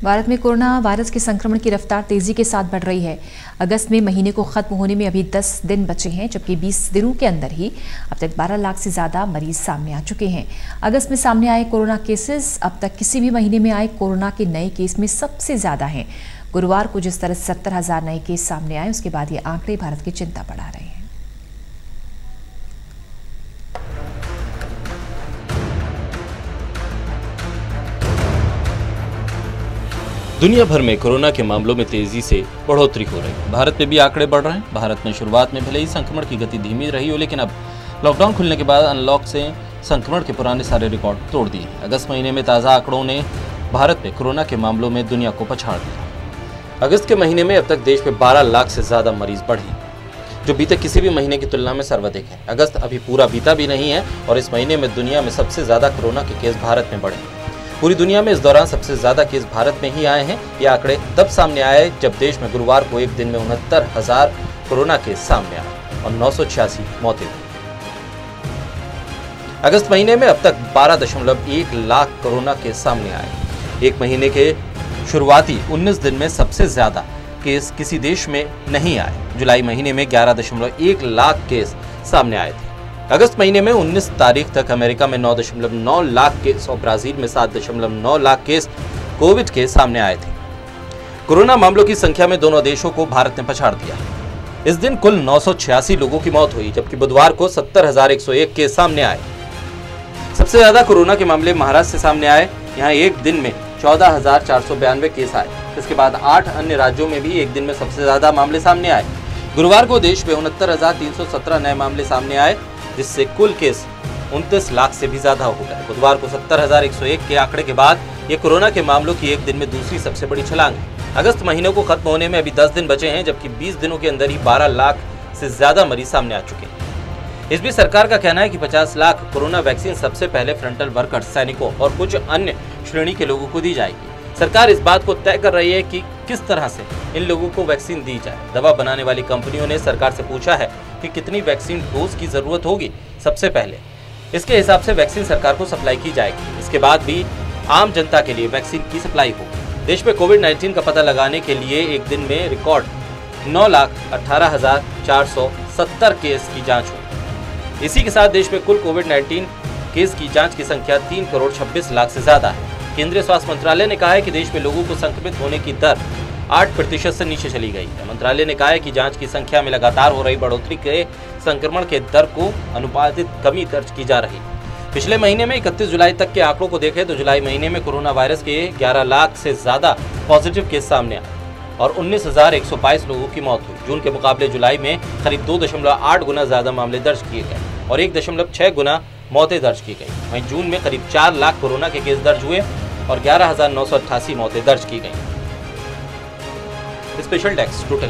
भारत में corona virus के संक्रमण की रफ्तार तेजी के साथ बढ़ रही है। अगस्त में महीने को खत्म होने में अभी 10 दिन बचे हैं, जबकि 20 दिनों के अंदर ही अब तक 12 लाख से ज्यादा मरीज सामने आ चुके हैं। अगस्त में सामने आए कोरोना केसेस अब तक किसी भी महीने में आए कोरोना के नए केस में सबसे ज्यादा हैं। गुरुवार को जिस तरह 70,000 नए केस सामने आए, उसके बाद ये आंकड़े भारत की चिंता बढ़ा रहे हैं। दुनिया भर में कोरोना के मामलों में तेजी से बढ़ोतरी हो रही है। भारत में भी आंकड़े बढ़ रहे हैं। भारत में शुरुआत में भले ही संक्रमण की गति धीमी रही हो, लेकिन अब लॉकडाउन खुलने के बाद अनलॉक से संक्रमण के पुराने सारे रिकॉर्ड तोड़ दिए। अगस्त महीने में ताज़ा आंकड़ों ने भारत में कोरोना के मामलों में दुनिया को पछाड़ दिया। अगस्त के महीने में अब तक देश में 12 लाख से ज्यादा मरीज बढ़े, जो बीते किसी भी महीने की तुलना में सर्वाधिक है। अगस्त अभी पूरा बीता भी नहीं है और इस महीने में दुनिया में सबसे ज्यादा कोरोना के केस भारत में बढ़े। पूरी दुनिया में इस दौरान सबसे ज्यादा केस भारत में ही आए हैं। ये आंकड़े तब सामने आए जब देश में गुरुवार को एक दिन में 69,000 कोरोना केस सामने आए और 986 मौतें हुई। अगस्त महीने में अब तक 12.1 लाख कोरोना केस सामने आए। एक महीने के शुरुआती 19 दिन में सबसे ज्यादा केस किसी देश में नहीं आए। जुलाई महीने में 11.1 लाख केस सामने आए थे। अगस्त महीने में 19 तारीख तक अमेरिका में 9.9 लाख केस और ब्राजील में 7.9 लाख केस कोविड के सामने आए थे। कोरोना मामलों की संख्या में दोनों देशों को भारत ने पछाड़ दिया। इस दिन कुल 986 लोगों की मौत हुई, जबकि बुधवार को 70,101 केस सामने आए। सबसे ज्यादा कोरोना के मामले महाराष्ट्र से सामने आए। यहाँ एक दिन में 14,492 केस आए। इसके बाद 8 अन्य राज्यों में भी एक दिन में सबसे ज्यादा मामले सामने आए। गुरुवार को देश में 69,317 नए मामले सामने आए, जिससे कुल केस 29 लाख से भी ज्यादा हो गए। बुधवार को 70,101 के आंकड़े के बाद ये कोरोना के मामलों की एक दिन में दूसरी सबसे बड़ी छलांग है। अगस्त महीने को खत्म होने में अभी 10 दिन बचे हैं, जबकि 20 दिनों के अंदर ही 12 लाख से ज्यादा मरीज सामने आ चुके हैं। इस बीच सरकार का कहना है कि 50 लाख कोरोना वैक्सीन सबसे पहले फ्रंटल वर्कर्स, सैनिकों और कुछ अन्य श्रेणी के लोगों को दी जाएगी। सरकार इस बात को तय कर रही है कि किस तरह से इन लोगों को वैक्सीन दी जाए। दवा बनाने वाली कंपनियों ने सरकार से पूछा है कि कितनी वैक्सीन डोज की जरूरत होगी सबसे पहले। इसके हिसाब से वैक्सीन सरकार को सप्लाई की जाएगी। इसके बाद भी आम जनता के लिए वैक्सीन की सप्लाई होगी। देश में कोविड-19 का पता लगाने के लिए एक दिन में रिकॉर्ड 9,18,470 केस की जाँच हुई। इसी के साथ देश में कुल कोविड-19 केस की जाँच की संख्या 3,26,00,000 से ज्यादा है। केंद्रीय स्वास्थ्य मंत्रालय ने कहा है कि देश में लोगों को संक्रमित होने की दर 8% से नीचे चली गई है। मंत्रालय ने कहा है कि जांच की संख्या में लगातार हो रही बढ़ोतरी के संक्रमण के दर को अनुपातित कमी दर्ज की जा रही है। पिछले महीने में 31 जुलाई तक के आंकड़ों को देखें तो जुलाई महीने में कोरोना वायरस के 11 लाख से ज्यादा पॉजिटिव केस सामने आए और 19,122 लोगों की मौत हुई। जून के मुकाबले जुलाई में करीब 2.8 गुना ज्यादा मामले दर्ज किए गए और 1.6 गुना मौतें दर्ज की गई। वहीं जून में करीब 4 लाख कोरोना के केस दर्ज हुए और 11,988 मौतें दर्ज की गई। Special desk total.